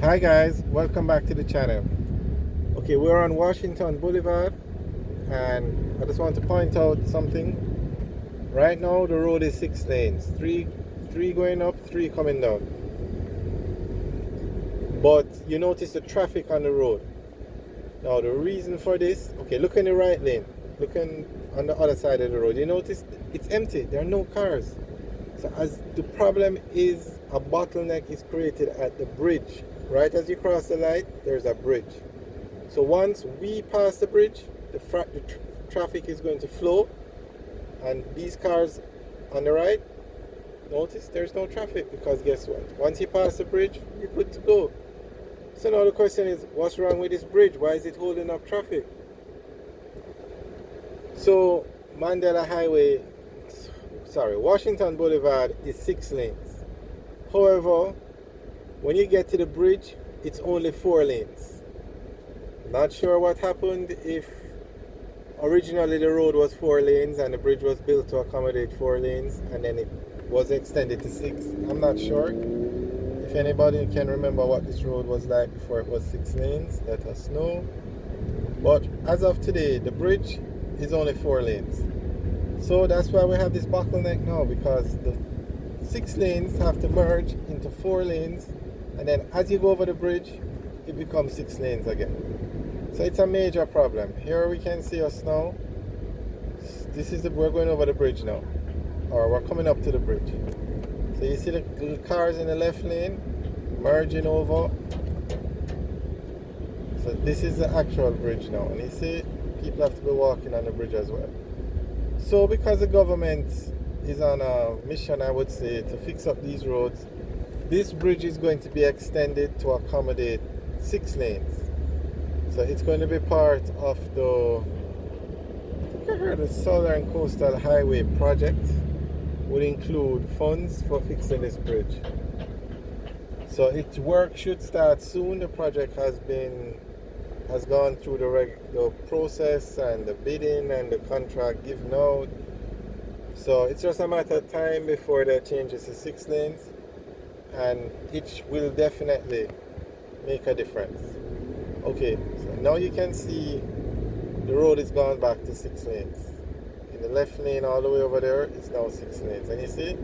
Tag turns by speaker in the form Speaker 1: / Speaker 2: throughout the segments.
Speaker 1: Hi guys, welcome back to the channel. Okay, we're on Washington Boulevard and I just want to point out something. Right now the road is 6 lanes, three going up, three coming down. But you notice the traffic on the road. Now the reason for this, okay, look in the right lane, looking on the other side of the road, you notice it's empty, there are no cars. So as the problem is, a bottleneck is created at the bridge. Right as you cross the light, there's a bridge. So once we pass the bridge, the traffic is going to flow, and these cars on the right, notice there's no traffic, because guess what? Once you pass the bridge, you're good to go. So now the question is, what's wrong with this bridge? Why is it holding up traffic? So Washington Boulevard is 6 lanes. However, when you get to the bridge, it's only 4 lanes. Not sure what happened if originally the road was 4 lanes and the bridge was built to accommodate 4 lanes and then it was extended to 6. I'm not sure. If anybody can remember what this road was like before it was 6 lanes, let us know. But as of today, the bridge is only 4 lanes. So that's why we have this bottleneck now, because the 6 lanes have to merge into 4 lanes, and then as you go over the bridge, it becomes 6 lanes again. So it's a major problem. Here we can see us now. We're going over the bridge now, or we're coming up to the bridge. So you see the cars in the left lane merging over. So this is the actual bridge now, and you see people have to be walking on the bridge as well. So because the government is on a mission, I would say, to fix up these roads, this bridge is going to be extended to accommodate 6 lanes. So it's going to be part of the, I think I heard the Southern Coastal Highway project would include funds for fixing this bridge. So its work should start soon. The project has gone through the process and the bidding and the contract given out. So it's just a matter of time before that changes to 6 lanes, and it will definitely make a difference. Okay, so now you can see the road is gone back to 6 lanes. In the left lane all the way over there, it's now 6 lanes. And you see,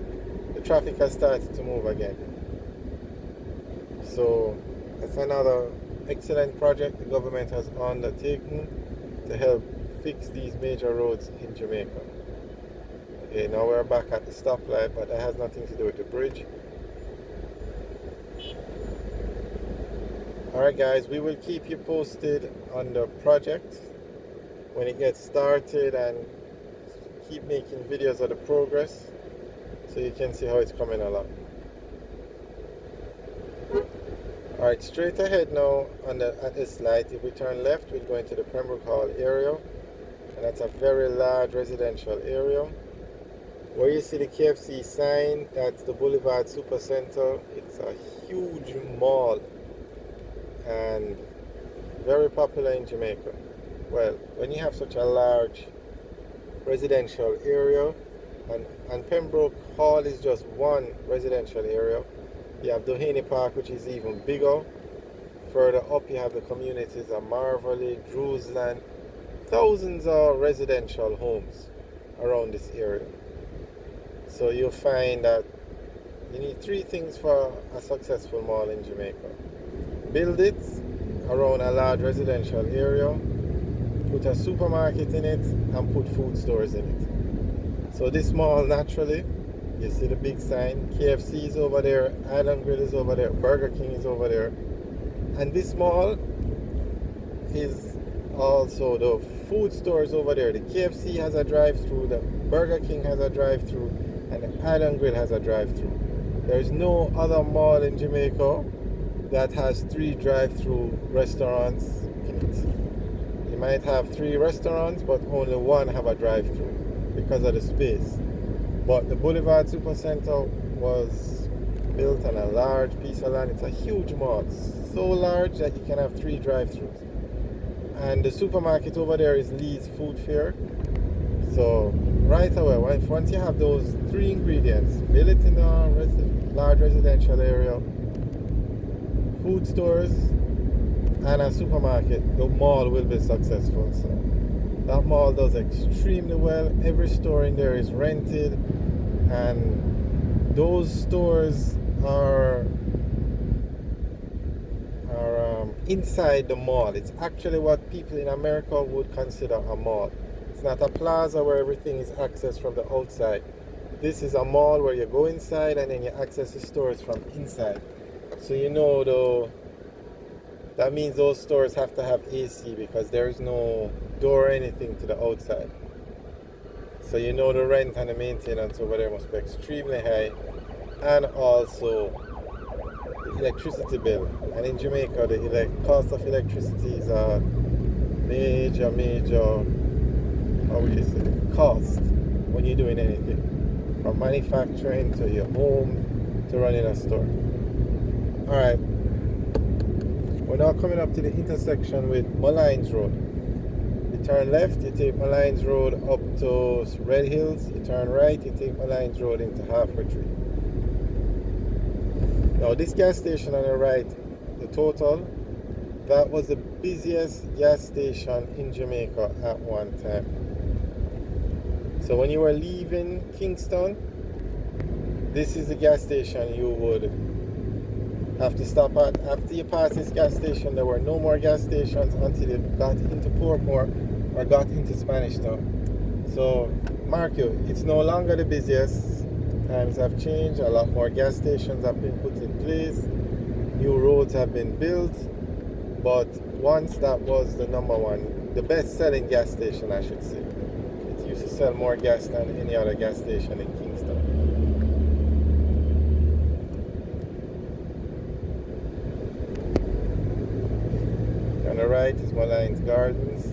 Speaker 1: the traffic has started to move again. So that's another excellent project the government has undertaken to help fix these major roads in Jamaica. Okay, now we're back at the stoplight, but that has nothing to do with the bridge. Alright guys, we will keep you posted on the project when it gets started, and keep making videos of the progress so you can see how it's coming along. Alright, straight ahead now at this light, if we turn left, we'll go into the Pembroke Hall area, and that's a very large residential area. Where you see the KFC sign, that's the Boulevard Supercenter. It's a huge mall and very popular in Jamaica. Well, when you have such a large residential area, and Pembroke Hall is just one residential area. You have Doheny Park, which is even bigger. Further up you have the communities of Marvelly, Drewsland. Thousands of residential homes around this area. So you'll find that you need 3 things for a successful mall in Jamaica. Build it around a large residential area, put a supermarket in it, and put food stores in it. So this mall, naturally, you see the big sign, KFC is over there, Island Grill is over there, Burger King is over there. And this mall is also the food stores over there. The KFC has a drive-through, the Burger King has a drive-through, and the Island Grill has a drive-through. There's no other mall in Jamaica that has 3 drive-through restaurants in it. You might have 3 restaurants, but only 1 have a drive-through because of the space. But the Boulevard Supercenter was built on a large piece of land. It's a huge mall, so large that you can have 3 drive-thrus. And the supermarket over there is Lee's Food Fair. So right away, once you have those 3 ingredients, build it in a large residential area, food stores and a supermarket, the mall will be successful. So that mall does extremely well. Every store in there is rented, and those stores are inside the mall. It's actually what people in America would consider a mall. It's not a plaza where everything is accessed from the outside. This is a mall where you go inside and then you access the stores from inside. So you know though, that means those stores have to have AC because there is no door or anything to the outside. So you know the rent and the maintenance over there must be extremely high, and also the electricity bill. And in Jamaica, the cost of electricity is a major, how would you say, cost when you're doing anything, from manufacturing to your home to running a store. Alright, we're now coming up to the intersection with Malines Road. You turn left, you take Malines Road up to Red Hills. You turn right, you take Malines Road into Halfway Tree. Now this gas station on the right, the Total, that was the busiest gas station in Jamaica at one time. So when you were leaving Kingston, this is the gas station you would have to stop at. After you pass this gas station, there were no more gas stations until you got into Portmore or got into Spanish Town. So mark you, it's no longer the busiest. Times have changed, a lot more gas stations have been put in place, new roads have been built, but once that was the number one, the best selling gas station, I should say. It used to sell more gas than any other gas station in Kingston. On the right is Malines Gardens.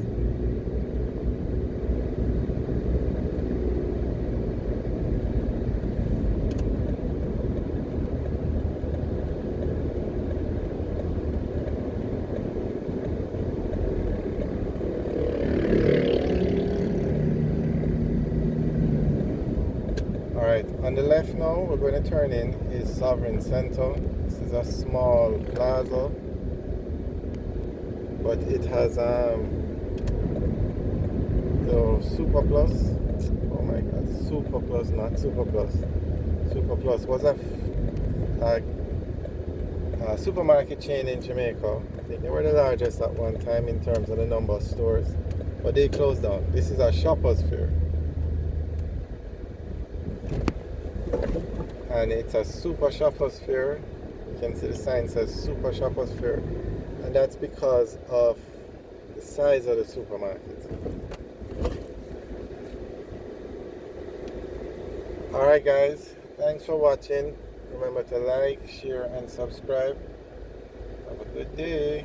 Speaker 1: Alright, on the left now, we're going to turn in is Sovereign Center. This is a small plaza, but it has the Super Plus. Oh my god, Super Plus, not Super Plus. Super Plus was a supermarket chain in Jamaica. I think they were the largest at one time in terms of the number of stores, but they closed down. This is a Shoppers Fair, and it's a Super Shoppers Fair. You can see the sign says Super Shoppers Fair, and that's because of the size of the supermarket. Alright guys, thanks for watching. Remember to like, share and subscribe. Have a good day.